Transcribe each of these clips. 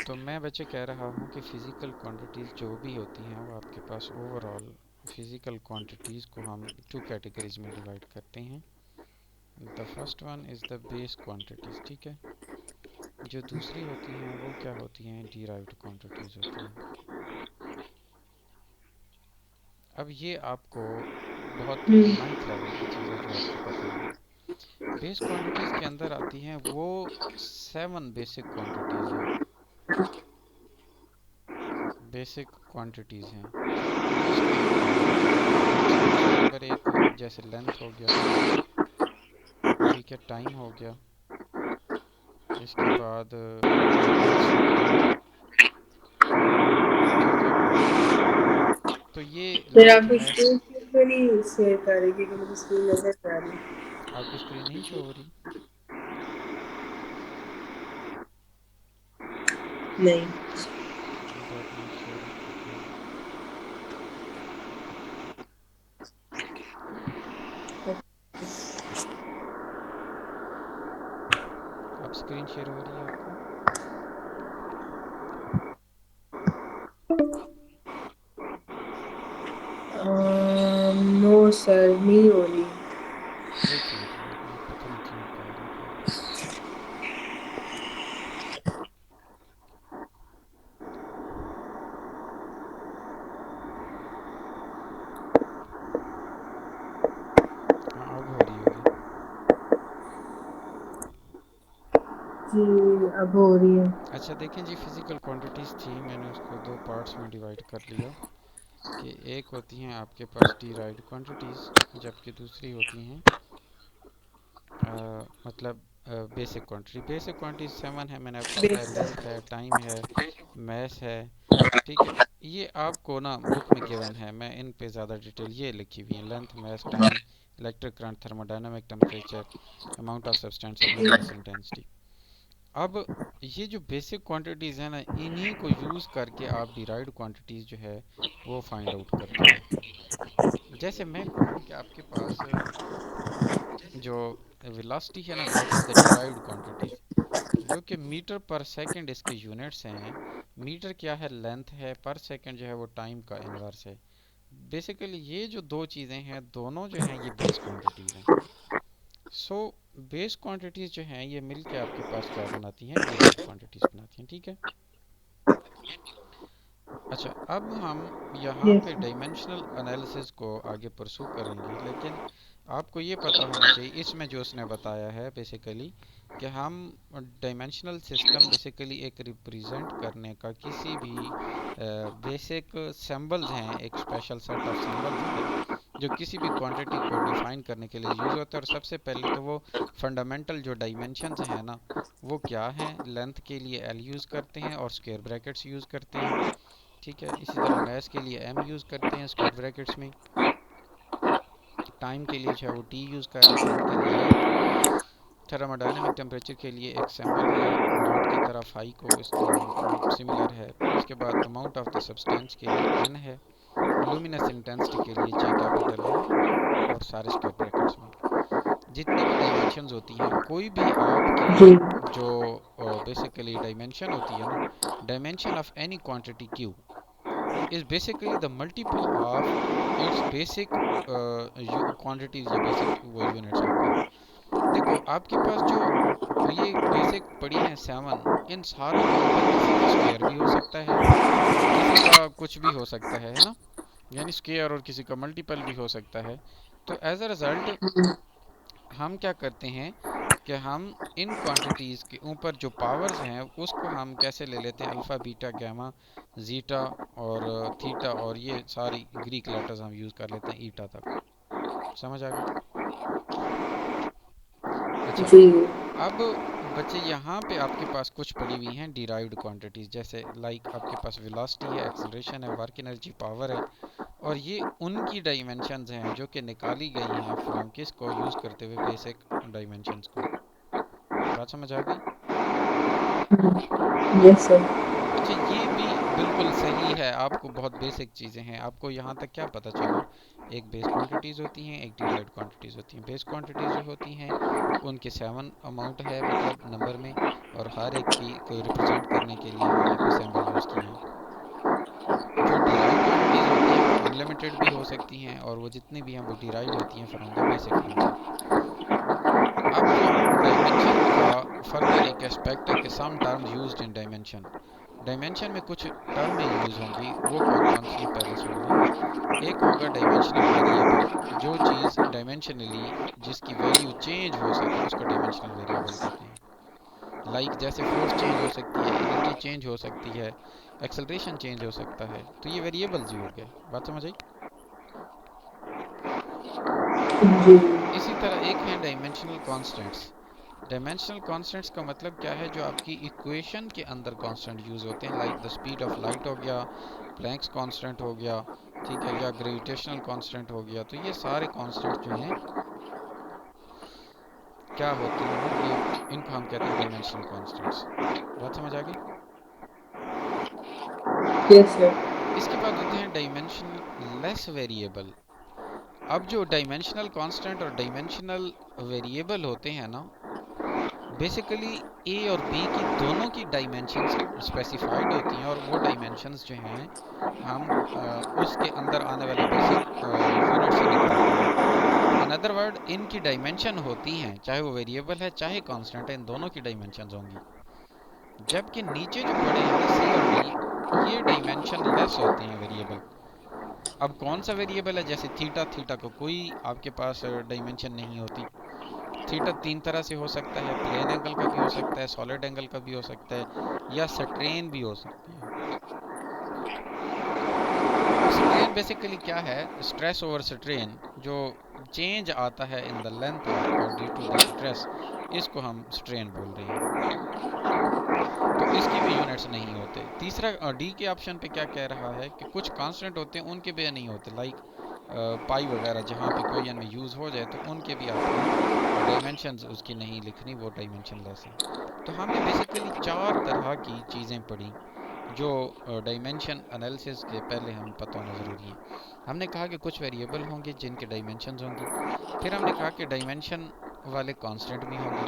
तो मैं बच्चे कह रहा हूँ कि फ़िज़िकल क्वांटिटीज़ जो भी होती हैं वो आपके पास ओवरऑल फ़िज़िकल क्वांटिटीज़ को हम टू कैटेगरीज में डिवाइड करते हैं। The first one is the base quantities, ठीक है। जो दूसरी होती हैं वो क्या होती हैं, डिराइव्ड क्वांटिटीज़ होती हैं। अब ये आपको बहुत हम्म। नाइन्थ लेवल की चीज़ है जो आपको पता है। बेस क्वांटिटीज़ के अंदर आती हैं वो 7 बेसिक क्वांटिटीज़ हैं, बेसिक क्वांटिटीज़ हैं जिसके जिसमें नंबर एक जैसे लेंथ हो गया, ठीक है, टाइम हो गया, इसके बाद मास हो गया, ठीक है। तो ये फिर लेंथ आप मास। स्क्रीन क्यों नहीं शेयर कर रही, क्योंकि मुझे स्क्रीन नजर नहीं आ रही। आपकी स्क्रीन नहीं शो हो रही? नहीं। प्लीज़ अपना शेयर इट कीजिए। अब स्क्रीन शेयर हो रही है आपको? नो सर, नहीं हो रही। एक मिनट वेट, मैं पता नहीं क्यों कह रहा था। हाँ अब हो रही होगी। जी, अब हो रही है। अच्छा देखें जी, फिज़िकल क्वांटिटीज़ थी, मैंने उसको दो पार्ट्स में डिवाइड कर लिया कि एक होती हैं आपके पास डिराइव्ड क्वांटिटीज़, जबकि दूसरी होती हैं मतलब बेसिक क्वांटिटी। बेसिक क्वांटिटी 7 है, मैंने आपको बताया, बेस। लेंथ है, टाइम है, मैस है, ठीक है। ये आपको ना बुक में गिवन है, मैं इन पे ज़्यादा डिटेल ये लिखी हुई है, length, mass, time, electric current, thermodynamic temperature, amount of substance और लुमिनस इंटेंसिटी। अब ये जो बेसिक क्वांटिटीज़ हैं ना, इन्हीं को यूज़ करके आप डिराइव्ड क्वांटिटीज़ जो है वो फाइंड आउट करते हो। जैसे मैं कहूँ कि आपके पास जो वेलोसिटी है ना, that is the derived quantities, जो कि मीटर पर सेकंड इसके यूनिट्स हैं। मीटर क्या है, लेंथ है, पर सेकंड जो है वो टाइम का इन्वर्स है। बेसिकली ये जो दो चीज़ें हैं दोनों जो हैं ये बेस क्वांटिटीज़ हैं। सो बेस क्वांटिटीज़ जो हैं ये मिल के आपके पास क्या बनाती हैं, डिराइव्ड क्वांटिटीज़ बनाती हैं, ठीक है। अच्छा, अब हम यहाँ यस। पे डायमेंशनल एनालिसिस को आगे परसू करेंगे, लेकिन आपको ये पता होना चाहिए इसमें जो उसने बताया है बेसिकली कि हम डायमेंशनल सिस्टम बेसिकली एक रिप्रेजेंट करने का किसी भी बेसिक सिंबल्स हैं, एक स्पेशल सेट ऑफ सिंबल्स है जो किसी भी क्वांटिटी को डिफाइन करने के लिए यूज़ होता है। और सबसे पहले तो वो फंडामेंटल जो डायमेंशंस हैं ना वो क्या हैं, लेंथ के लिए एल यूज़ करते हैं और स्क्वायर ब्रैकेट्स यूज़ करते हैं, ठीक है। इसी तरह मैथ्स के लिए एम यूज़ करते हैं स्क्वायर ब्रैकेट्स में, टाइम के लिए जो है वो टी यूज़ कर रहे हैं नॉट के लिए एफ, थर्मोडायनामिक टेम्परेचर के लिए एक सिंबल है नॉट की तरफ हाई को सिमिलर है। इसके बाद अमाउंट ऑफ द सब्सटेंस के लिए एन है, लुमिनस इंटेंसिटी के लिए जे कैपिटल है, और सारे स्क्वायर ब्रैकेट्स में। जितनी भी डायमेंशंस होती हैं, कोई भी आपकी जी। जो बेसिकली डायमेंशन होती है ना, dimension of any quantity Q is basically the multiple of its basic quantities या basic वो units आपकी। देखो आपके पास जो ये बेसिक पड़ी हैं 7, इन सारों के ऊपर किसी का स्क्वायर भी हो सकता है, किसी का कुछ भी हो सकता है ना, यानी स्क्वायर और किसी का मल्टीपल भी हो सकता है। तो एज अ रिज़ल्ट हम क्या करते हैं कि हम इन क्वांटिटीज़ के ऊपर जो पावर्स हैं उसको हम कैसे ले लेते हैं, अल्फ़ा बीटा गामा ज़ीटा और थीटा, और ये सारी ग्रीक लेटर्स हम यूज़ कर लेते हैं ईटा तक। समझ आ गई? अच्छा, जी। अब बच्चे यहाँ पे आपके पास कुछ पड़ी हुई हैं डिराइव्ड क्वांटिटीज़, जैसे लाइक आपके पास वेलोसिटी है, एक्सेलरेशन है, वर्क एनर्जी, पावर है, और ये उनकी डायमेंशंस हैं जो कि निकाली गई हैं फ्रॉम किसको यूज़ करते हुए, बेसिक डायमेंशंस को। बात समझ आ गई? Yes sir. अच्छा, ये भी बिल्कुल सही है है आपको बहुत बेसिक चीज़ें हैं, आपको यहाँ तक क्या पता चला, एक बेस क्वांटिटीज़ होती हैं, एक डिराइव्ड क्वांटिटीज़ होती हैं। बेस क्वांटिटीज़ जो होती हैं उनके 7 अमाउंट है मतलब नंबर में, और हर एक की को रिप्रेजेंट करने के लिए हमने कोई सिंबल यूज़ किए हैं। जो डिराइव्ड क्वांटिटीज़ होती हैं वो अनलिमिटेड भी हो सकती हैं, और वो जितनी भी हैं वो डिराइव्ड होती हैं फ्रॉम द बेसिक फॉर्म से। अब जो डायमेंशन का फर्दर एक एस्पेक्ट है कि some terms used in dimension, dimension में कुछ टर्में यूज़ होंगी, वो कौन कौन सी हैं पहले सुन लें। एक होगा डायमेंशनल वेरिएबल, जो चीज़ डायमेंशनली जिसकी वैल्यू चेंज हो सके उसको डायमेंशनल वेरिएबल कहते हैं। लाइक जैसे फोर्स चेंज हो सकती है, एनर्जी चेंज हो सकती है, एक्सेलरेशन चेंज हो सकता है, तो ये वेरिएबल्स ही हो गए। बात समझ आई। जी। इसी तरह एक है डायमेंशनल कांस्टेंट्स। डायमेंशनल कांस्टेंट्स का मतलब क्या है, जो आपकी इक्वेशन के अंदर कांस्टेंट यूज होते हैं, like the speed of light हो गया, प्लैंक्स कांस्टेंट हो गया, ठीक है, या ग्रेविटेशनल कांस्टेंट हो गया। तो ये सारे कांस्टेंट्स जो हैं क्या होते हैं, ये इनको हम कहते हैं डायमेंशनल कांस्टेंट्स। बात समझ आ गई। Yes sir. इसके बाद होते हैं डायमेंशन लेस वेरिएबल। अब जो डायमेंशनल कांस्टेंट और डायमेंशनल वेरिएबल होते हैं ना, बेसिकली ए और बी की दोनों की डायमेंशंस स्पेसिफाइड होती हैं, और वो डायमेंशंस जो हैं हम उसके अंदर आने वाले बेसिक यूनिट से निकालते हैं। इन अदर वर्ड इनकी डायमेंशन होती हैं, चाहे वो वेरिएबल है चाहे कांस्टेंट है, इन दोनों की डायमेंशंस होंगी। जबकि नीचे जो पड़े हैं ना, सी और डी, ये डायमेंशन लेस होते हैं वेरिएबल। अब कौन सा वेरिएबल है, जैसे थीटा, थीटा को कोई आपके पास डायमेंशन नहीं होती। थीटा तीन तरह से हो सकता है, प्लेन एंगल का भी हो सकता है, सॉलिड एंगल का भी हो सकता है, या स्ट्रेन भी हो सकती है। स्ट्रेन बेसिकली क्या है, स्ट्रेस ओवर स्ट्रेन, जो चेंज आता है in the length of due to the stress, इसको हम स्ट्रेन बोल रहे हैं। तो इसकी भी यूनिट्स नहीं होते। तीसरा डी के ऑप्शन पे क्या कह रहा है कि कुछ कांस्टेंट होते हैं उनके भी नहीं होते, लाइक पाई वगैरह, जहाँ पे इक्वेशन में यूज़ हो जाए तो उनके भी आपने डायमेंशंस उसकी नहीं लिखनी, वो डायमेंशन लेस है। तो हमने बेसिकली चार तरह की चीज़ें पढ़ी जो डायमेंशन एनालिसिस के पहले हमें पता होना ज़रूरी है। हमने कहा कि कुछ वेरिएबल होंगे जिनके डायमेंशंस होंगी, फिर हमने कहा कि डायमेंशन वाले कांस्टेंट भी होंगे,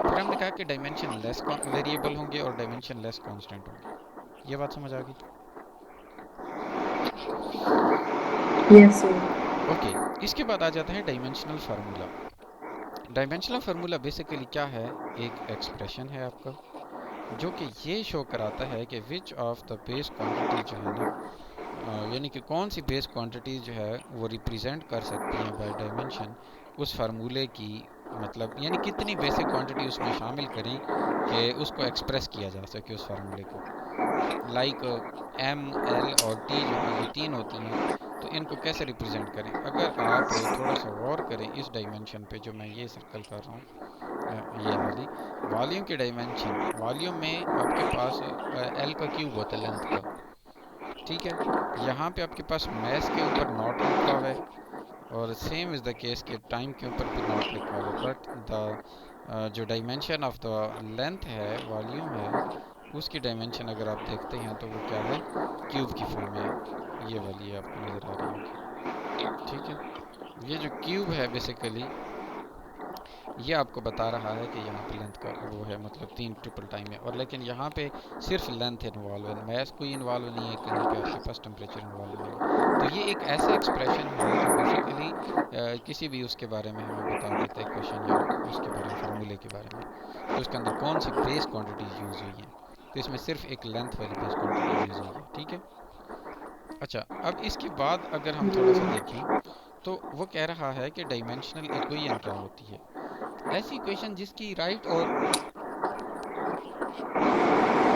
फिर हमने कहा कि डायमेंशन लेस वेरिएबल होंगे और डायमेंशन लेस कांस्टेंट होंगे। ये बात समझ आ गई। Yes sir. ओके, इसके बाद आ जाता है dimensional formula. Dimensional formula basically क्या है, एक एक्सप्रेशन है आपका, जो कि ये शो कराता है कि which of the base quantity जो है ना, यानी कि कौन सी बेस क्वांटिटी जो है वो रिप्रेजेंट कर सकती हैं बाय डायमेंशन उस फार्मूले की, मतलब यानी कितनी बेसिक क्वांटिटी उसमें शामिल करें कि उसको एक्सप्रेस किया जा सके उस फार्मूले को। लाइक एम, एल और टी जो हैं, ये तीन होती हैं, तो इनको कैसे रिप्रेजेंट करें। अगर आप थोड़ा सा गौर करें इस डायमेंशन पे जो मैं ये सर्कल कर रहा हूँ, ये वाली वॉल्यूम की डायमेंशन, वॉल्यूम में आपके पास एल का क्यूब होता है लेंथ का, ठीक है। यहाँ पे आपके पास मैस के ऊपर नॉट लिखा हुआ है, और सेम इज़ द केस के टाइम के ऊपर भी नॉट लिखा हुआ है, बट द जो डायमेंशन ऑफ द लेंथ है, वॉल्यूम है, उसकी डायमेंशन अगर आप देखते हैं तो वो क्या है, क्यूब की फॉर्म में है। ये वाली आपको नज़र आ रही होगी, ठीक है। ये जो क्यूब है बेसिकली ये आपको बता रहा है कि यहाँ पे लेंथ का वो है, मतलब तीन ट्रिपल टाइम है, और लेकिन यहाँ पे सिर्फ लेंथ इन्वॉल्व है, मैथ कोई इन्वॉल्व नहीं है, कहीं पे आपके पास टेम्परेचर इन्वॉल्व नहीं है। तो ये एक ऐसा एक्सप्रेशन है जो बेसिकली किसी भी उसके बारे में हमें बता देता है, क्वेश्चन या उसके बारे में, फार्मूले के बारे में, कि उसके अंदर कौन सी बेस क्वान्टिटीज यूज़ हुई हैं। तो इसमें सिर्फ एक लेंथ वाली बेस क्वान्टिटी यूज़ हुई है, ठीक है। अच्छा, अब इसके बाद अगर हम थोड़ा सा देखें तो वो कह रहा है कि डायमेंशनल इक्वेशन क्या होती है। ऐसी इक्वेशन जिसकी राइट और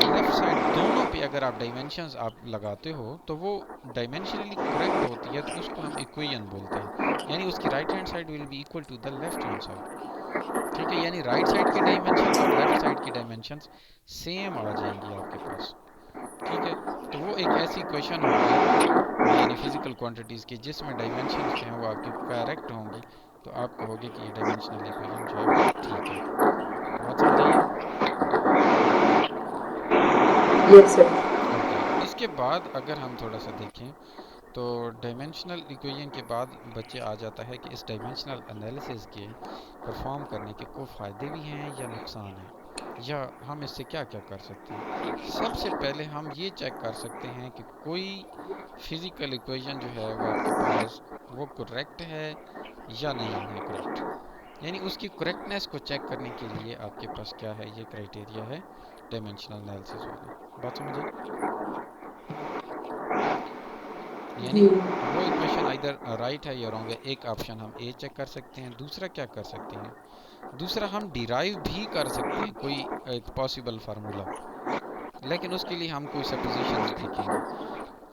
लेफ्ट साइड दोनों पे अगर आप डायमेंशंस आप लगाते हो तो वो डायमेंशनली करेक्ट होती है, तो उसको हम इक्वेशन बोलते हैं। यानी उसकी right hand side will be equal to the left hand side, ठीक है। यानी राइट साइड की डायमेंशंस और लेफ्ट साइड की डायमेंशंस सेम आ जाएंगी आपके पास, ठीक है। तो वो एक ऐसी इक्वेशन होगी, यानी फिजिकल क्वांटिटीज़ की, जिसमें डायमेंशंस जो हैं वो आपकी करेक्ट होंगी, तो आप कहोगे कि ये डायमेंशनल इक्वेशन जो है वो ठीक है। बात समझ आई है। Yes sir. ओके, इसके उसके बाद अगर हम थोड़ा सा देखें तो डायमेंशनल इक्वेशन के बाद बच्चे आ जाता है कि इस डायमेंशनल एनालिसिस के परफॉर्म करने के कोई फ़ायदे भी हैं या नुकसान हैं, या हम इससे क्या क्या कर सकते हैं। सबसे पहले हम ये चेक कर सकते हैं कि कोई फिज़िकल इक्वेशन जो है वो आपके पास वो करेक्ट है या नहीं है करेक्ट, यानी उसकी करेक्टनेस को चेक करने के लिए आपके पास क्या है, ये क्राइटेरिया है डायमेंशनल एनालिसिस वाले। बात समझ आई? यानी जी। वो इक्वेशन आइदर राइट है या रॉन्ग है। एक ऑप्शन हम ए चेक कर सकते हैं, दूसरा क्या कर सकते हैं, दूसरा हम डिराइव भी कर सकते हैं कोई एक पॉसिबल फार्मूला, लेकिन उसके लिए हम कोई सपोजिशंस देखेंगे।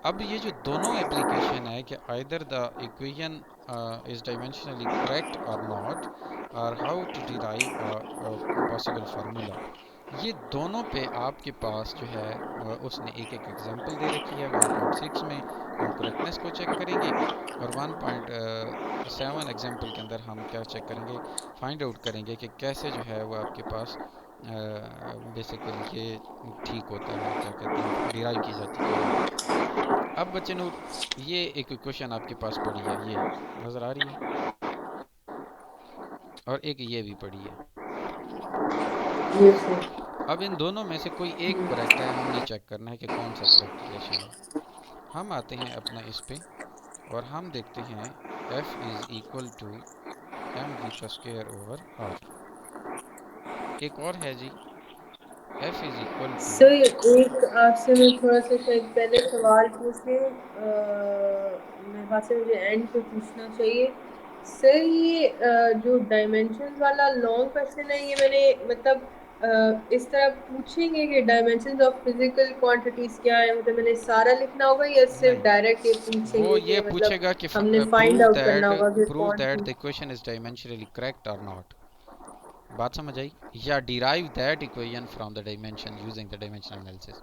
अब ये जो दोनों एप्लीकेशन है कि either the equation is dimensionally correct or not, और how to derive possible formula, ये दोनों पे आपके पास जो है उसने एक एक एग्जांपल दे रखी है। 1.6 में हम करेक्टनेस को चेक करेंगे, और 1.7 एग्जांपल के अंदर हम क्या चेक करेंगे, फाइंड आउट करेंगे कि कैसे जो है वो आपके पास बेसिकली ये ठीक होता है, क्या कहते हैं, डिराइव की जाती है वैल्यू। अब बच्चे नूर, ये एक क्वेश्चन आपके पास पड़ी है, ये नज़र आ रही है, और एक ये भी पड़ी है। ये सर। अब इन दोनों में से कोई एक करेक्ट है, हमने चेक करना है कि कौन सा करेक्ट रिलेशन है। हम आते हैं अपना इस पे और हम देखते हैं f is equal to m v का स्क्वायर ओवर आर। एक और है जी, f is equal to, sir एक आपसे मैं थोड़ा सा शायद पहले सवाल पूछ लूँ, मेरे पास से मुझे एंड पे पूछना चाहिए। सर ये जो डायमेंशन वाला लॉन्ग क्वेश्चन है, ये मैंने मतलब इस तरह पूछेंगे कि डायमेंशंस ऑफ फिजिकल क्वांटिटीज क्या है, मतलब मैंने सारा लिखना होगा या सिर्फ नहीं, डायरेक्ट ये वो पूछेंगे कि ये मतलब पूछेगा कि हमने फाइंड प्रूव आउट करना दैट, होगा कि प्रूव कौन दैट सी। The equation is dimensionally correct or not. बात समझ आई? या derive that equation from the dimension using the dimensional analysis.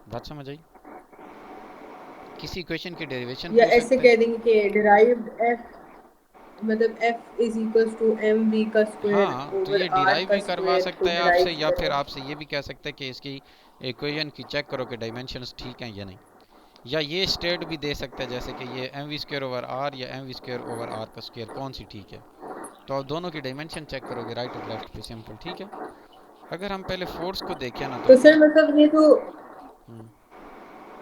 बात समझ आई? किसी इक्वेशन की डेरिवेशन या हो ऐसे सकता है। कह देंगे कि डिराइव्ड एफ, मतलब f is equals to m v का स्क्वायर हाँ, तो ओवर ये आर डिराइव का भी करवा स्क्वायर सकता को है आपसे, डिराइव या फिर करें। आपसे ये भी कह सकता है कि इसकी इक्वेशन की चेक करो कि डायमेंशंस ठीक हैं या नहीं। या ये स्टेट भी दे सकता है जैसे कि ये M we square over R या M we square over are का स्क्वायर कौन सी ठीक है। तो आप दोनों की डायमेंशन चेक करोगे राइट और लेफ्ट पे, सिंपल, ठीक है। अगर हम पहले फोर्स को देखें ना तो तो सर मतलब ये तो, हम्म,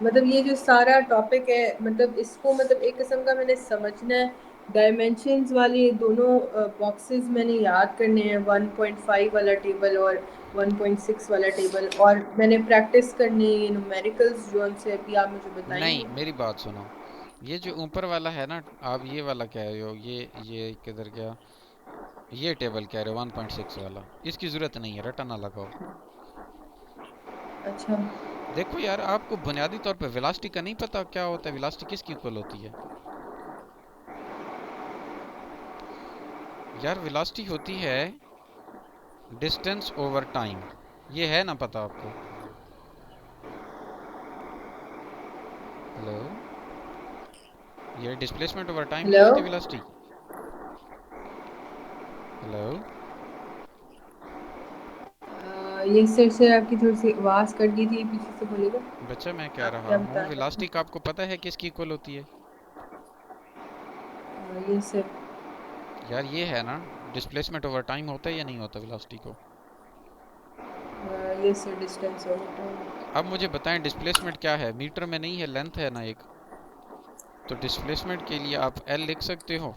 मतलब ये जो सारा टॉपिक है, मतलब इसको मतलब एक किस्म का मैंने समझना है। डायमेंशंस वाले दोनों बॉक्सेस मैंने याद करने हैं, 1.5 वाला टेबल और 1.6 वाला टेबल, और मैंने प्रैक्टिस करनी है न्यूमेरिकल्स जो उनसे अभी आप मुझे नहीं, बताएंगे। मेरी बात सुनो। ये जो ऊपर वाला है ना, आप ये वाला कह रहे हो, ये किधर गया, ये टेबल कह रहे हो 1.6 वाला, इसकी जरूरत नहीं है, रटा ना लगाओ। अच्छा। देखो यार, आपको बुनियादी तौर पे वेलोसिटी का नहीं पता क्या होता है, वेलोसिटी किसकी इक्वल होती है यार? वेलोसिटी होती है डिस्टेंस ओवर टाइम, ये है ना पता आपको? हेलो, ये डिस्प्लेसमेंट ओवर टाइम नहीं हेलो। होती वेलोसिटी। हेलो, ये सर से आपकी थोड़ी सी आवाज़ कट गई थी, पीछे से बोलेगा। बच्चा मैं कह आप रहा क्या हूँ बता रहे वेलोसिटी का आपको पता है किसकी इक्वल होती है? थे? ये सर। यार ये है ना, डिस्प्लेसमेंट ओवर टाइम होता है या नहीं होता वेलोसिटी को? ये सर डिस्टेंस होगा। अब मुझे बताएं डिस्प्लेसमेंट क्या है, मीटर में नहीं है, लेंथ है ना एक। तो डिस्प्लेसमेंट के लिए आप एल लिख सकते हो,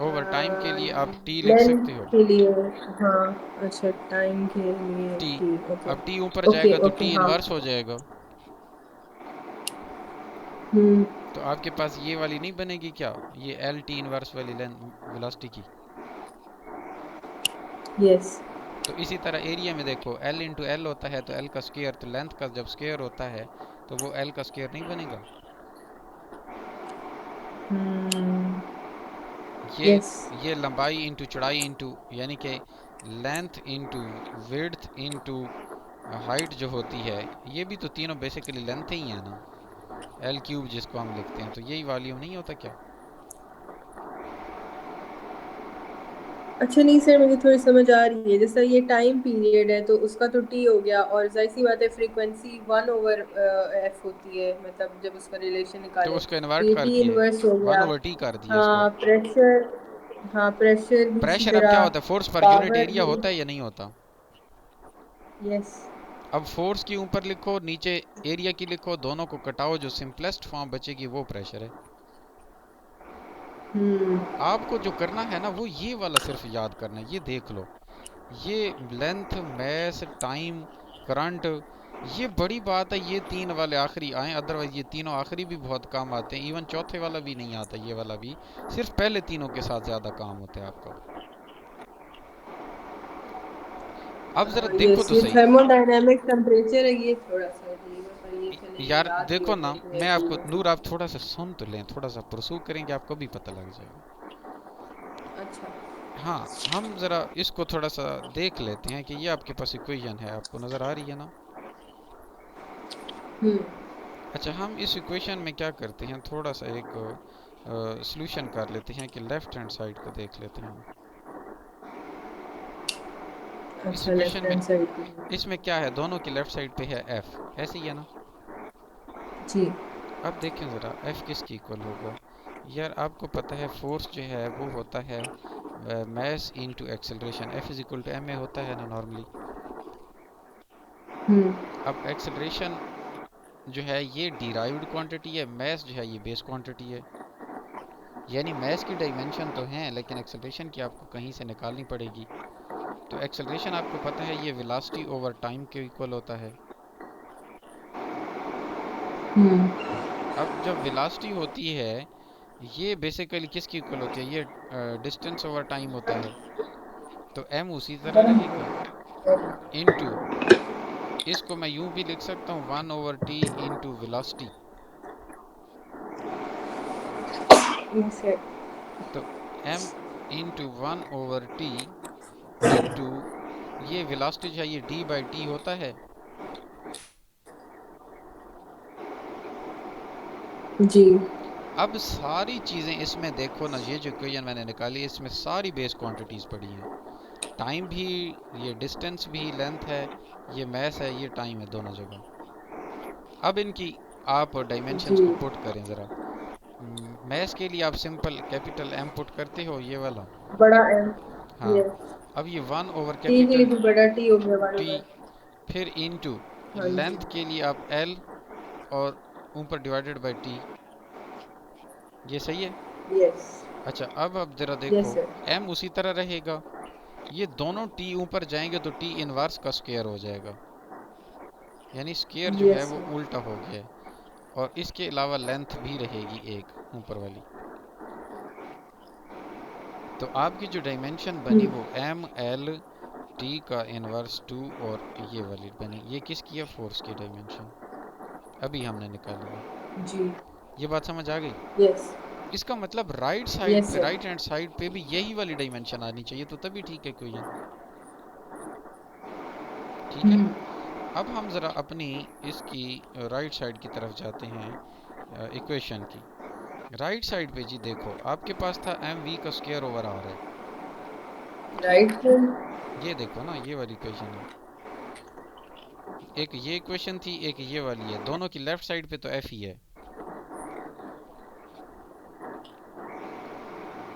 ओवर टाइम के लिए आप टी लिख लेंथ सकते हो, के लिए। हाँ। अच्छा, टाइम के लिए टी। ठीक, ओके। अब टी ऊपर ओके जाएगा तो ओके टी हाँ। इनवर्स हो जाएगा। हम्म। तो आपके पास ये वाली नहीं बनेगी क्या, ये एल टी इनवर्स वाली लेंथ वेलोसिटी की? यस। तो इसी तरह एरिया में देखो, एल इंटू एल होता है तो एल का स्क्वायर, तो लेंथ का जब स्क्वायर होता है तो वो एल का स्क्वायर नहीं बनेगा? हम्म। ये यस। ये लंबाई इंटू चौड़ाई इंटू, यानी कि length into width into height जो होती है, ये भी तो तीनों बेसिकली लेंथ ही है ना, एल क्यूब जिसको हम लिखते हैं, तो यही वॉल्यूम नहीं होता क्या? अच्छा नहीं सर, मुझे थोड़ी समझ आ रही है। जैसा ये टाइम पीरियड है तो उसका तो टी हो गया, और जाहिर सी बात है फ्रीक्वेंसी 1/f होती है, मतलब जब उसका रिलेशन तो निकालें उसको तो इन्वर्ट ये कर टी दिए, इनवर्स हो वन गया। ओवर टी कर दिया इसको। हाँ प्रेशर, हाँ प्रेशर भी इसी प्रेशर अब क्या तरह, होता है, force per unit power area भी। होता है या नहीं होता? यस। अब फोर्स की ऊपर लिखो, नीचे एरिया की लिखो, दोनों को कटाओ, जो सिंपलेस्ट फॉर्म बचेगी वो प्रेशर है। हम्म। आपको जो करना है ना वो ये वाला सिर्फ याद करना है, ये देख लो। ये लेंथ, मैस, टाइम, करंट, ये बड़ी बात है, ये तीन वाले आखिरी आए, अदरवाइज ये तीनों आखिरी भी बहुत काम आते हैं, इवन चौथे वाला भी नहीं आता, ये वाला भी। सिर्फ पहले तीनों के साथ ज्यादा काम होता है आपका। अब जरा देखो यस, तो ये सही। थर्मोडायनेमिक टेम्परेचर है, ये थोड़ा सा अजीब है, पर ये चले ये यार याद भी देखो हो ना, गया तो मैं अजीब आपको, है। नूर आप थोड़ा सा सुन तो लें, थोड़ा सा पुरसू करेंगे, आपको भी पता लग जाएगा। अच्छा। हाँ, हम जरा इसको थोड़ा सा देख लेते हैं कि ये आपके पास इक्वेशन है, आपको नजर आ रही है ना? हम्म। अच्छा, हम इस इक्वेशन में क्या करते हैं, थोड़ा सा एक सॉल्यूशन कर लेते हैं कि लेफ्ट हैंड साइड को देख लेते हैं हम। इस अच्छा, इक्वेशन लेफ्ट में, हैंड साइड पे। इसमें क्या है, दोनों की लेफ्ट साइड पे है एफ, ऐसे ही है ना? जी। अब देखें ज़रा, एफ किसकी इक्वल होगा? यार आपको पता है फोर्स जो है वो होता है mass into acceleration, f is equal to m a होता है ना नॉर्मली। हम्म। अब एक्सेलरेशन जो है ये डिराइव्ड क्वांटिटी है, मैस जो है ये बेस क्वांटिटी है। यानी मैस की डायमेंशन तो हैं, लेकिन एक्सेलरेशन की आपको कहीं से निकालनी पड़ेगी। तो एक्सेलरेशन आपको पता है ये वेलोसिटी ओवर टाइम के इक्वल होता है। हम्म। अब जब वेलोसिटी होती है, ये बेसिकली किसकी इक्वल होती है, ये डिस्टेंस ओवर टाइम होता है। तो एम उसी तरह रहेगा, इनटू, इसको मैं यूं भी लिख सकता हूँ, 1/t into velocity. Yes sir. तो m इंटू 1/t इंटू, ये वेलोसिटी जो है ये d बाई टी होता है। जी। अब सारी चीजें इसमें देखो ना, ये जो इक्वेशन मैंने निकाली इसमें सारी बेस क्वांटिटीज पड़ी हैं। टाइम भी, ये डिस्टेंस भी, लेंथ है, ये मैस है, ये टाइम है, दोनों जगह। अब इनकी आप डायमेंशंस जी। को पुट करें ज़रा। मैस के लिए आप सिंपल कैपिटल एम पुट करते हो, ये वाला। बड़ा एम। हाँ। यस। अब ये वन ओवर टी के लिए कैपिटल भी बड़ा टी हो गया, वन टी, बार। फिर इनटू हाँ जी। लेंथ के लिए आप एल, और ऊपर डिवाइडेड बाय टी। ये सही है? यस। अच्छा, अब आप ज़रा देखो, यस सर। एम उसी तरह रहेगा, ये दोनों टी ऊपर जाएंगे तो टी इनवर्स का स्क्वायर हो जाएगा, यानी स्क्वायर जो है यस वो सर। उल्टा हो गया है। और इसके अलावा लेंथ भी रहेगी एक ऊपर वाली। तो आपकी जो डायमेंशन बनी हम्म। वो एम एल टी का इनवर्स टू, और ये वाली बनी, ये किसकी है, फोर्स की डायमेंशन अभी हमने निकाली है। जी। ये बात समझ आ गई? यस। इसका मतलब राइट साइड यस पे, सर। राइट हैंड साइड पे भी यही वाली डायमेंशन आनी चाहिए, तो तभी ठीक है क्वेश्चन। ठीक है। हम्म। अब हम ज़रा अपनी इसकी राइट साइड की तरफ जाते हैं इक्वेशन की। राइट साइड पे जी देखो, आपके पास था एम वी का स्क्वायर ओवर आर है, ठीक? Right hand. ये देखो ना, ये वाली इक्वेशन है, एक ये इक्वेशन थी, एक ये वाली है, दोनों की लेफ्ट साइड पे तो एफ ही है।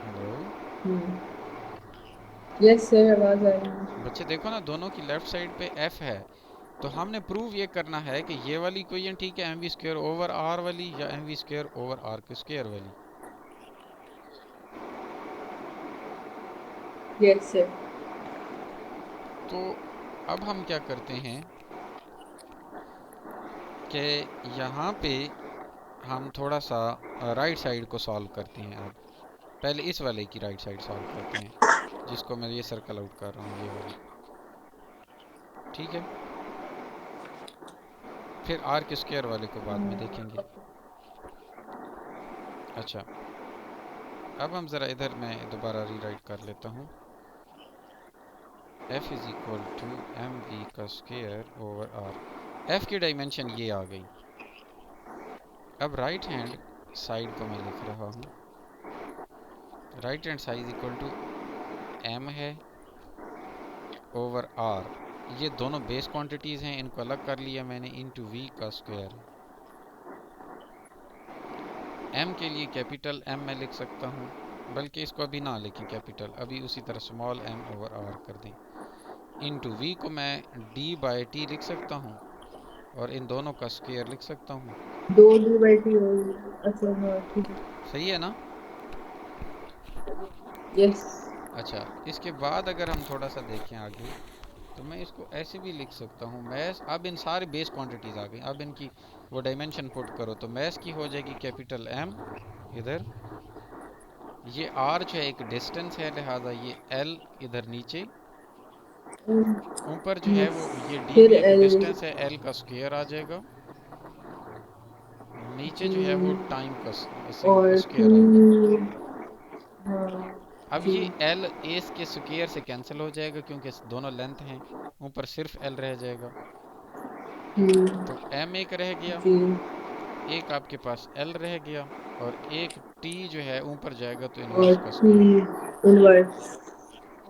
हेलो हम्म। यस सर, आवाज आ रही है। बच्चे, देखो ना, दोनों की लेफ्ट साइड पे एफ है। तो हमने प्रूव ये करना है कि ये वाली इक्वेशन ठीक है m we square over r वाली, या M we square over r के स्क्वायर वाली। Yes sir. तो अब हम क्या करते हैं कि यहाँ पे हम थोड़ा सा राइट साइड को सॉल्व करते हैं। अब पहले इस वाले की राइट साइड सॉल्व करते हैं, जिसको मैं ये सर्कल आउट कर रहा हूँ, ये वाली। ठीक है, फिर आर के स्क्वायर वाले को बाद में देखेंगे। अच्छा, अब हम ज़रा इधर मैं दोबारा रीराइट कर लेता हूँ, f is equal to m v का स्क्वायर ओवर आर। एफ की डायमेंशन ये आ गई। अब राइट हैंड साइड को मैं लिख रहा हूँ, right hand side equal to m है ओवर r, ये दोनों बेस क्वांटिटीज हैं, इनको अलग कर लिया मैंने इनटू v का स्क्वायर। m के लिए कैपिटल m मैं लिख सकता हूँ, बल्कि इसको अभी ना लिखें कैपिटल, अभी उसी तरह स्मॉल m ओवर r कर दें। इनटू v को मैं d बाई t लिख सकता हूँ और इन दोनों का स्क्वायर लिख सकता हूँ। दो डी बाई टी होगी। अच्छा हाँ ठीक है। सही है ना? यस। अच्छा, इसके बाद अगर हम थोड़ा सा देखें आगे, तो मैं इसको ऐसे भी लिख सकता हूँ मैस। अब इन सारे बेस क्वांटिटीज आ गई, अब इनकी वो डायमेंशन पुट करो तो मैस की हो जाएगी कैपिटल M इधर, ये R जो है एक डिस्टेंस है, लिहाजा ये L इधर नीचे, ऊपर जो है वो ये D फिर भी एक एल। डिस्टेंस है, L का स्क्वायर आ जाएगा, नीचे जो है वो जी। टाइम का और स्क्वायर आएगा। टू। हाँ। अब जी। ये L एस के स्क्वायर से कैंसिल हो जाएगा क्योंकि दोनों लेंथ हैं, ऊपर सिर्फ L रह जाएगा, हम्म। तो M एक रह गया, जी। एक आपके पास L रह गया, और एक T जो है ऊपर जाएगा तो और इनवर्स का टू स्क्वायर। इनवर्स।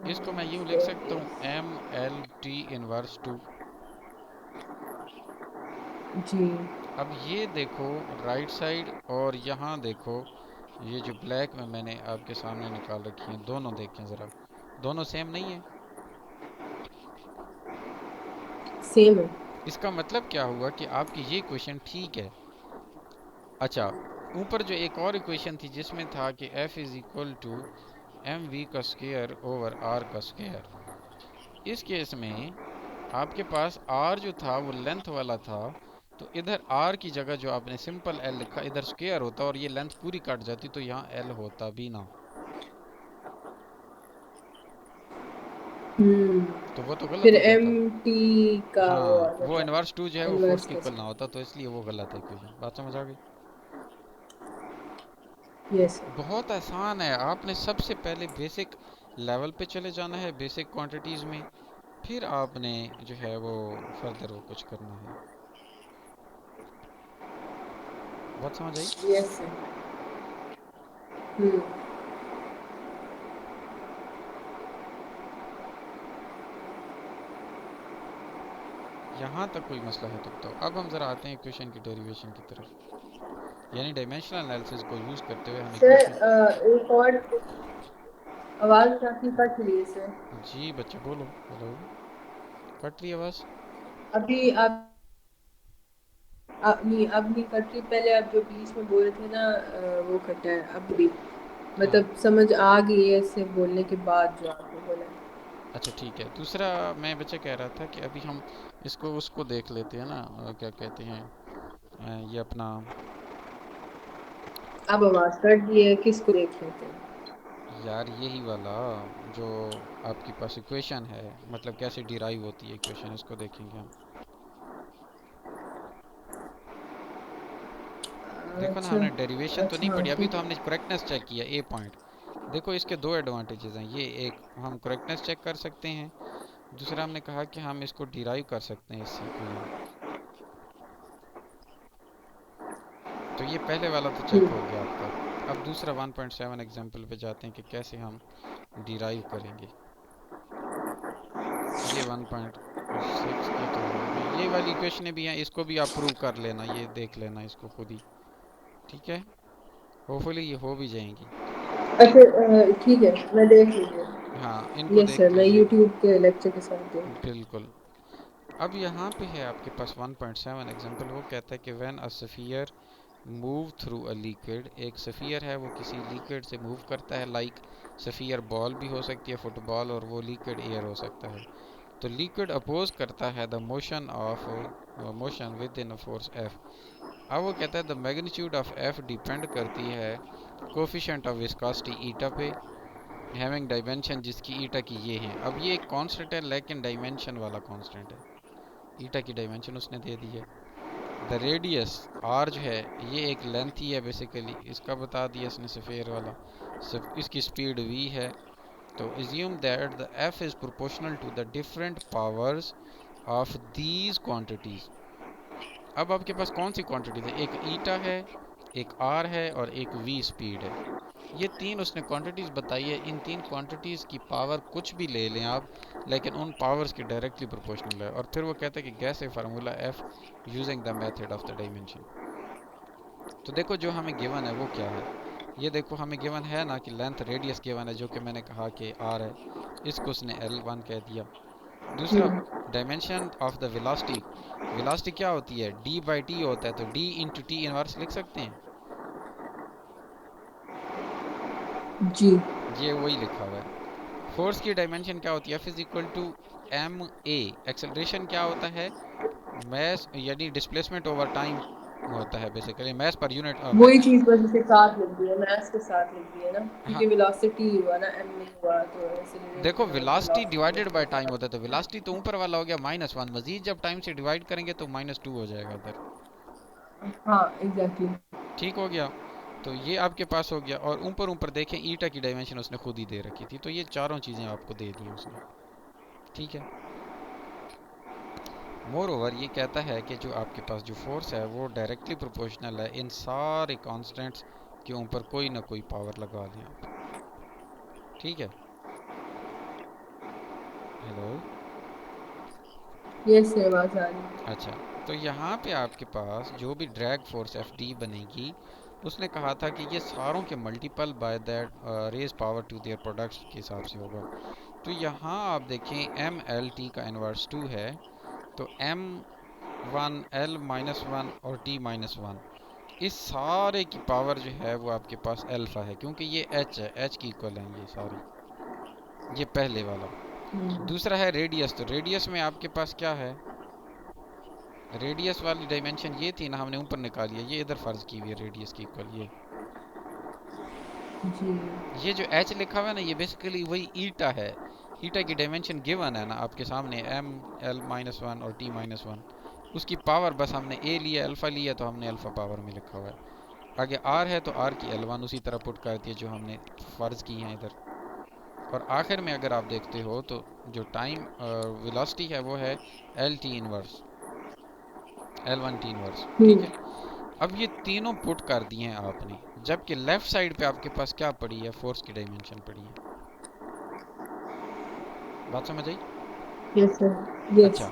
इसको मैं यूं लिख सकता हूँ M L T इनवर्स 2। जी। अब ये देखो राइट साइड और यहाँ देखो, ये जो ब्लैक में मैंने आपके सामने निकाल रखी हैं, दोनों देखें ज़रा, दोनों सेम नहीं है। सेम है। इसका मतलब क्या हुआ कि आपकी ये क्वेश्चन ठीक है। अच्छा, ऊपर जो एक और इक्वेशन थी जिसमें था कि F is equal to m v का स्क्वायर ओवर आर का स्क्वायर, इस केस में आपके पास r जो था वो लेंथ वाला था, तो इधर r की जगह जो आपने सिंपल l लिखा, इधर स्क्वायर होता और ये लेंथ पूरी कट जाती, तो यहाँ l होता भी ना, हम्म। तो वो तो गलत फिर हो एम जाता। टी का वो आ हाँ, वो जाता इनवर्स टू जो है है वो फोर्स इनवर्स के का इक्वल ना स्क्वायर। होता, तो इसलिए वो गलत है इक्वेशन। बात समझ आ गई? यस। बहुत आसान है, आपने सबसे पहले बेसिक लेवल पे चले जाना है, बेसिक क्वांटिटीज में, फिर आपने जो है वो फर्दर वो कुछ करना है। बात समझ आई? यस। हम्म। यहाँ तक कोई मसला है तो बताओ। अब हम जरा आते हैं इक्वेशन की डेरिवेशन की तरफ, यानी डायमेंशनल एनालिसिस को यूज करते हुए हम सर इक्वेशन। एक और आवाज आपकी कट रही है सर। जी बच्चे बोलो, हेलो, कट रही है आवाज? अभी आप नहीं अब नहीं कट रही, पहले आप जो बीच में बोल रहे थे ना वो कटा है अब भी। हाँ, मतलब समझ आ गई है इससे बोलने के बाद जो आपने बोला है। अच्छा ठीक है। दूसरा मैं बच्चे कह रहा था कि अभी हम इसको उसको देख लेते हैं ना, क्या कहते हैं, ये अपना, अब आवाज कट रही है, किसको देख लेते हैं? यार यही वाला जो आपके पास इक्वेशन है, मतलब कैसे डिराइव होती है इक्वेशन, इसको देखेंगे हम। देखो ना, अच्छा। हमने डेरिवेशन तो नहीं अच्छा हाँ पढ़ी अभी, ठीक तो है। हमने करेक्टनेस चेक किया ए पॉइंट। देखो इसके दो एडवांटेजेस हैं, ये एक हम करेक्टनेस चेक कर सकते हैं, दूसरा हमने कहा कि हम इसको डिराइव कर सकते हैं इससे इक्वेशन। तो ये पहले वाला तो चेक हो गया आपका। अब दूसरा 1.7 एग्जाम्पल पे जाते हैं कि कैसे हम डिराइव करेंगे। ये 1.6 की तो हो गई, ये वाली इक्वेशनें भी हैं, इसको भी आप प्रूव कर लेना, ये देख लेना इसको खुद ही, ठीक है? होपफुली ये हो भी जाएंगी। अच्छा ठीक है मैं देख हाँ, लूँगी। इनको यस देख सर मैं लीजिए। यूट्यूब के लेक्चर के साथ देख। बिल्कुल। अब यहाँ पे है आपके पास 1.7 एग्जाम्पल, वो कहता है कि when a sphere move through a liquid, एक सफियर है वो किसी लिक्विड से मूव करता है, लाइक सफियर बॉल भी हो सकती है, फुटबॉल, और वो लिक्विड एयर हो सकता है, तो लिक्विड अपोज करता है the motion of motion with in force F. अब वो कहता है the magnitude of F depend करती है कोफिशिएंट ऑफ विस्कोसिटी ईटा पे, हैविंग डायमेंशन जिसकी ईटा की ये हैं। अब ये एक कांस्टेंट है लेकिन डायमेंशन वाला कांस्टेंट है, ईटा की डायमेंशन उसने दे दी है। द रेडियस आर जो है ये एक लेंथ ही है बेसिकली, इसका बता दिया इसने सफ़ेयर वाला, सब इसकी स्पीड v है। तो assume that the f is proportional to the different powers of these quantities। अब आपके पास कौन सी क्वांटिटीज है, एक ईटा है, एक आर है और एक v स्पीड है। ये तीन उसने क्वांटिटीज बताई है, इन तीन क्वांटिटीज की पावर कुछ भी ले लें आप, लेकिन उन पावर्स के डायरेक्टली प्रोपोर्शनल है। और फिर वो कहता है कि gas A formula F using the method of the dimension. तो देखो जो हमें गिवन है वो क्या है। ये देखो हमें गिवन है ना कि लेंथ रेडियस गिवन है, जो कि मैंने कहा कि आर है, इसको उसने एल वन कह दिया। दूसरा, dimension of the velocity. Velocity क्या होती है, डी बाई टी होता है, तो डी इंटू टी इनवर्स लिख सकते हैं। जी। ये वही लिखा हुआ है। फोर्स की डायमेंशन क्या होती है, f is equal to m a. Acceleration क्या होता है, मैस यानी डिस्प्लेसमेंट ओवर टाइम होता है, बेसिकली मैस पर यूनिट वही चीज बस इसे साथ लिख दी है, मैथ्स के साथ लिख दी है ना, हाँ। क्योंकि वेलोसिटी हुआ ना, एम नहीं हुआ, तो देखो एक्सीलरेशन और वेलोसिटी वेलोसिटी डिवाइडेड बाय जैसे टाइम साथ। होता है, तो वेलोसिटी तो ऊपर वाला हो गया -1, मजीद जब टाइम से डिवाइड करेंगे तो -2 हो जाएगा इधर। हाँ एग्जैक्टली। ठीक हो गया। तो ये आपके पास हो गया, और ऊपर ऊपर देखें ईटा की डायमेंशन उसने खुद ही दे रखी थी, तो ये चारों चीजें आपको दे दी उसने। ठीक है। मोर ओवर ये कहता है कि जो आपके पास जो फोर्स है वो डायरेक्टली प्रोपोर्शनल है इन सारे कांस्टेंट्स के ऊपर कोई ना कोई पावर लगा लें आप। ठीक है। हेलो। यस सर, आवाज आ रही अच्छा, तो यहाँ पे आपके पास जो भी ड्रैग फोर्स एफ डी बनेगी, उसने कहा था कि ये सारों के multiple by that raise power to their products के हिसाब से होगा। तो यहाँ आप देखें एम एल टी का इनवर्स 2 है, तो एम वन एल -1 और टी -1, इस सारे की पावर जो है वो आपके पास अल्फा है, क्योंकि ये एच है, एच की इक्वल है ये सारी। ये पहले वाला। है। दूसरा है रेडियस, तो रेडियस में आपके पास क्या है, रेडियस वाली डायमेंशन ये थी ना, हमने ऊपर निकाली है, ये इधर फर्ज की हुई है रेडियस की इक्वल ये। जी। ये जो एच लिखा हुआ है ना, ये बेसिकली वही ईटा है। ईटा की डायमेंशन गिवन है ना आपके सामने, एम एल -1 और टी -1, उसकी पावर बस हमने ए लिया, अल्फा लिया, तो हमने अल्फा पावर में लिखा हुआ है। आगे आर है तो आर की L1 उसी तरह पुट कर दिया जो हमने फर्ज की है इधर। और आखिर में अगर आप देखते हो तो जो टाइम वेलोसिटी है वो है L T inverse, L1 T inverse. ठीक है। अब ये तीनों पुट कर दिए हैं आपने, जबकि लेफ्ट साइड पे आपके पास क्या पड़ी है, फोर्स की डायमेंशन पड़ी है। बात समझ आई। Yes sir. यस। अच्छा,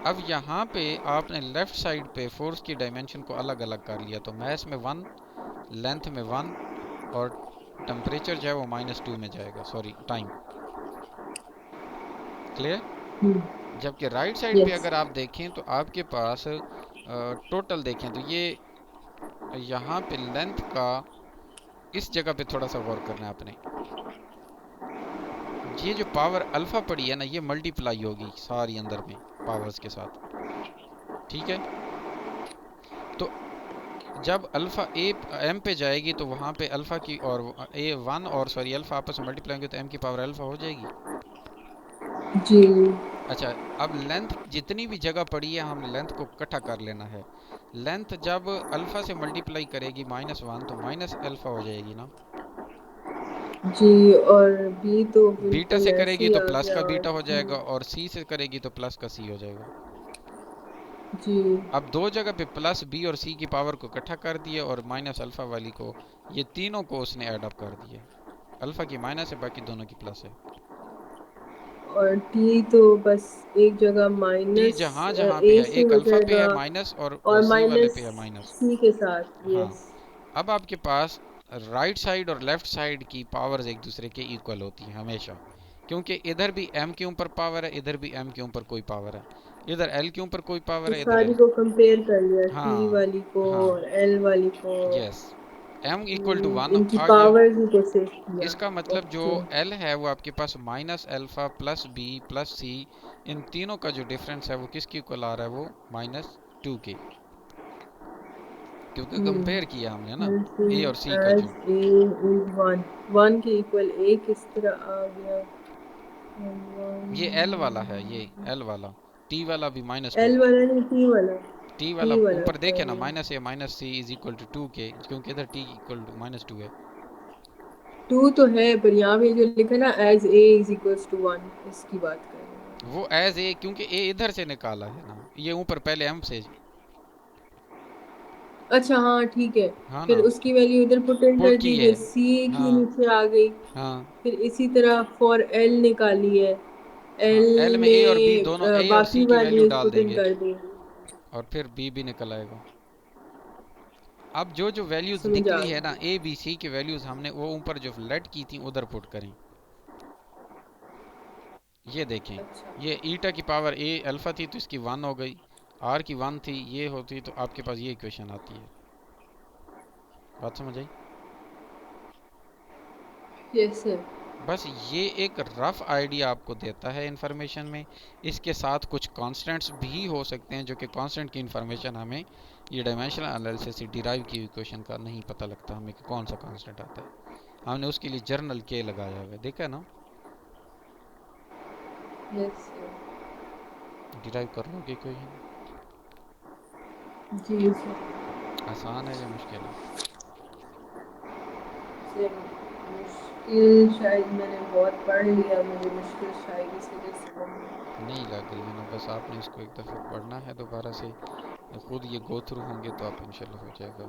अब यहाँ पे आपने लेफ्ट साइड पे फोर्स की डायमेंशन को अलग अलग कर लिया, तो मैस में 1, लेंथ में 1, और टेम्परेचर जो है वो -2 में जाएगा, सॉरी टाइम। क्लियर। जबकि राइट साइड पे यस। अगर आप देखें तो आपके पास टोटल देखें तो ये यहाँ पे लेंथ का, इस जगह पे थोड़ा सा गौर करना है आपने। ये जो पावर अल्फा पड़ी है ना, ये मल्टीप्लाई होगी सारी अंदर में पावर्स के साथ। ठीक है। तो जब अल्फा ए एम पे जाएगी तो वहां पे अल्फा की और ए वन और सॉरी अल्फा आपस में मल्टीप्लाई होंगे, तो एम की पावर अल्फा हो जाएगी। जी। अच्छा, अब लेंथ जितनी भी जगह पड़ी है हमने लेंथ को इकट्ठा कर लेना है। लेंथ जब अल्फा से मल्टीप्लाई करेगी -1, तो माइनस अल्फा हो जाएगी ना। जी, और बी तो बीटा बिल्कुल से ऐसे करेगी ही तो आ प्लस गया। का और बीटा हो जाएगा, और सी से करेगी तो प्लस का सी हो जाएगा। जी। अब दो जगह पे प्लस बी और सी की पावर को इकट्ठा कर दिया, और माइनस अल्फा वाली को, ये तीनों को उसने ऐड अप कर दिया। अल्फा की माइनस है, बाकी दोनों की प्लस है। और टी तो बस एक जगह टी माइनस जहाँ जहाँ पे ए है, से एक हो अल्फा पे जाएगा, है माइनस, और और सी वाले माइनस पे है माइनस। सी के साथ। हाँ। यस। अब आपके पास राइट साइड और लेफ्ट साइड की पावर्स एक दूसरे के इक्वल होती हैं हमेशा, क्योंकि इधर भी एम के ऊपर पावर है, इधर भी एम के ऊपर कोई पावर है, इधर एल के ऊपर कोई तो पावर है, इधर सारी एल। को कंपेयर कर लिया, टी हाँ। वाली को हाँ। और एल वाली को। यस। एम इक्वल टू 1 इनकी आ गया। पावर्स ही कैसे किया। इसका मतलब जो ओके। एल है वो आपके पास minus alpha plus B plus C, इन तीनों का जो डिफरेंस है वो किसके इक्वल आ रहा है, वो -2 के, क्योंकि कंपेयर किया हमने ना ए और सी का एज जो। ए इज वन, वन के इक्वल ए किस तरह आ गया। ये एल वाला है, ये एल वाला। टी वाला भी -2। एल वाला नहीं, टी वाला। टी वाला टी वाला ऊपर देखे ना, sorry. -a -c is equal to 2 के, क्योंकि इधर टी इक्वल टू -2 है। टू तो है, पर यहाँ पे जो लिखा ना as a is equals to one, इसकी बात कर रहे हैं। वो एज ए, क्योंकि ए इधर से निकाला है ना, ये ऊपर पहले एम से। अच्छा हाँ ठीक है। हाँ फिर ना, उसकी वैल्यू इधर पुट इन पुट कर की दी, है। फिर सी की हाँ नीचे आ गई। हाँ फिर इसी तरह फॉर एल निकाली है। हाँ, एल एल में ए और बी में दोनों, ए और सी बाकी की वैल्यू वैल्यूज डाल पुट इन देंगे कर दी। और फिर बी भी निकल आएगा। अब जो जो वैल्यूज समझ आ निकली है ना, गई। ए बी सी की वैल्यूज हमने वो ऊपर जो लेट की थी उधर पुट करें। ये देखें, अच्छा। ये ईटा की पावर ए अल्फा थी तो इसकी वन हो गई, आर की वन थी ये होती तो आपके पास ये इक्वेशन आती है। बात समझ आई? Yes sir. बस ये एक रफ आइडिया आपको देता है इन्फॉर्मेशन में। इसके साथ कुछ कांस्टेंट्स भी हो सकते हैं जो कि कांस्टेंट की इन्फॉर्मेशन हमें ये डायमेंशनल एनालिसिस से डिराइव की हुई क्वेश्चन का नहीं पता लगता हमें कि कौन सा कांस्टेंट आता है। हमने उसके लिए जर्नल के लगाया हुआ है, देखा है ना? Yes sir. डिराइव कर लोगे इक्वेशन। जी सर। आसान है या मुश्किल है? सर मुश्किल शायद मैंने बहुत पढ़ लिया, मुझे मुश्किल शायद इस वजह से लगी। नहीं लग रही है ना, बस आपने इसको एक दफ़े पढ़ना है दोबारा से, खुद ये गो थ्रू होंगे तो आप इंशाल्लाह हो जाएगा।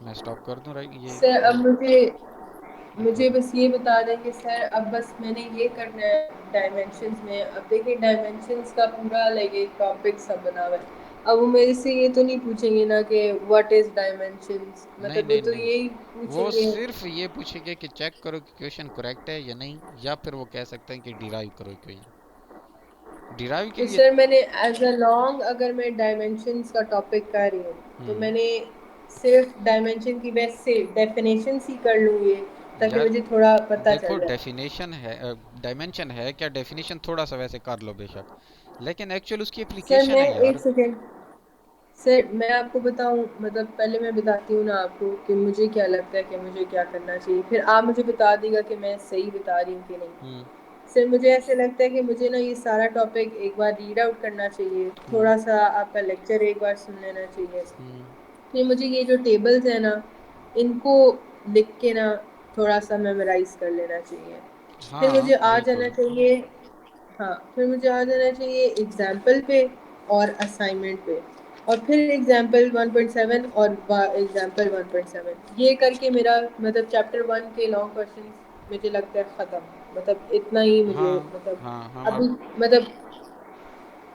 मैं स्टॉप कर दूं राइट ये सर अब मुझे आप मुझे बोलें। बस ये बता दें कि सर अब बस मैंने ये करना है डायमेंशंस में। अब देखिए डायमेंशंस का पूरा लाइक एक टॉपिक सब बना हुआ है। अब वो मेरे से ये तो नहीं पूछेंगे ना कि व्हाट इज डायमेंशंस, नहीं मतलब वो नहीं तो नहीं, यही वो पूछेंगे। सिर्फ ये पूछेंगे कि चेक करो कि क्वेश्चन करेक्ट है या नहीं, या फिर वो कह सकते हैं कि डिराइव करो इक्वेशन। डिराइव के तो लिए सर मैंने एज अ लॉन्ग अगर मैं डायमेंशंस का टॉपिक कर रही हूँ तो हम्म, मैंने सिर्फ डायमेंशन की बेस से डेफिनेशन ही कर लूँ ये, ताकि यार मुझे थोड़ा पता देखो चल जाए। डेफिनेशन है, डायमेंशन है क्या, डेफिनेशन थोड़ा सा वैसे कर लो बेशक, लेकिन एक्चुअल उसकी सर एप्लीकेशन मैं है एक यार। सेकेंड, सर मैं आपको बताऊं, मतलब पहले मैं बताती हूँ ना आपको कि मुझे क्या लगता है कि मुझे क्या करना चाहिए, फिर आप मुझे बता दीजिएगा कि मैं सही बता रही हूँ कि नहीं। हम्म सर मुझे ऐसे लगता है कि मुझे ना ये सारा टॉपिक एक बार रीड आउट करना चाहिए, हम्म थोड़ा सा आपका लेक्चर एक बार सुन लेना चाहिए। हम्म फिर मुझे ये जो टेबल्स है ना, इनको लिख के ना थोड़ा सा मेमोराइज कर लेना चाहिए। फिर मुझे हाँ आ जाना बिल्कुल। चाहिए। हाँ, फिर मुझे आ जाना चाहिए एग्जाम्पल पे और असाइनमेंट पे, और फिर एग्जाम्पल 1.7 और एग्जाम्पल 1.7 ये करके मेरा मतलब चैप्टर 1 के लॉन्ग क्वेश्चन मुझे लगता है ख़त्म। मतलब इतना ही मुझे हाँ मतलब हाँ हम अभी अब मतलब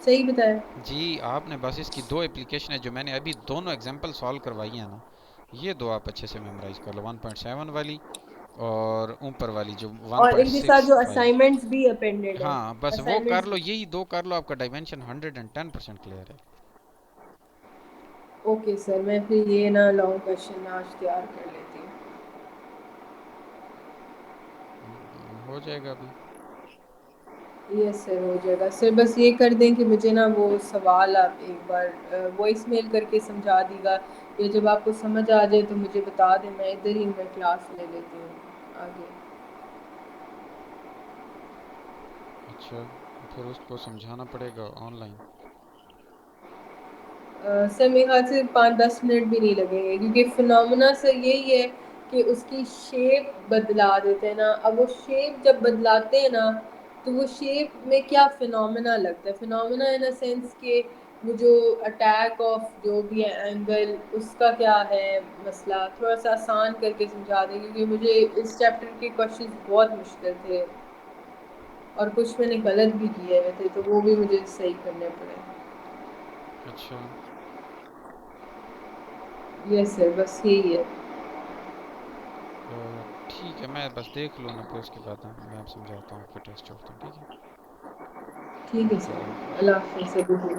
सही बताया। जी, आपने बस इसकी दो एप्लीकेशन है जो मैंने अभी दोनों एग्जांपल सॉल्व करवाई है ना, ये दो आप अच्छे से मेमोराइज कर लो, 1.7 वाली और ऊपर वाली जो और इनके साथ जो 1.65। असाइनमेंट्स भी अपेंडेड है, हाँ बस वो कर असाइनमेंट्स लो, भी। यही दो कर लो, आपका डायमेंशन 110% क्लियर है। ओके सर, मैं फिर ये ना लॉन्ग क्वेश्चन आज तैयार कर लेती हूँ। हो जाएगा अभी। यस सर, हो जाएगा सर। बस ये कर दें कि मुझे ना वो सवाल आप एक बार वॉइस मेल करके समझा दीजिएगा, या जब आपको समझ आ जाए तो मुझे बता दें, मैं इधर ही मैं क्लास ले लेती हूँ आगे। अच्छा, फिर उसको समझाना पड़ेगा ऑनलाइन। सर मेरे ख्याल से 5-10 मिनट भी नहीं लगेंगे, क्योंकि फिनोमेना सर यही है कि उसकी शेप बदला देते हैं ना। अब वो शेप जब बदलाते हैं ना, तो वो शेप में क्या फिनोमेना लगता है, फिनोमेना इन अ सेंस के वो जो अटैक ऑफ जो भी है एंगल, उसका क्या है मसला, थोड़ा सा आसान करके समझा दें, क्योंकि मुझे इस चैप्टर के क्वेश्चन बहुत मुश्किल थे और कुछ मैंने गलत भी किए हुए थे, तो वो भी मुझे सही करने पड़े। अच्छा, यस सर, बस यही है। ठीक है, मैं बस देख लूँ ना, फिर उसके बाद मैं आप समझाता हूँ, फिर टेस्ट छोड़ता हूँ, ठीक है। ठीक है अल्लाह सर, हाफिज़। अल्लाह हाफिज़ सर।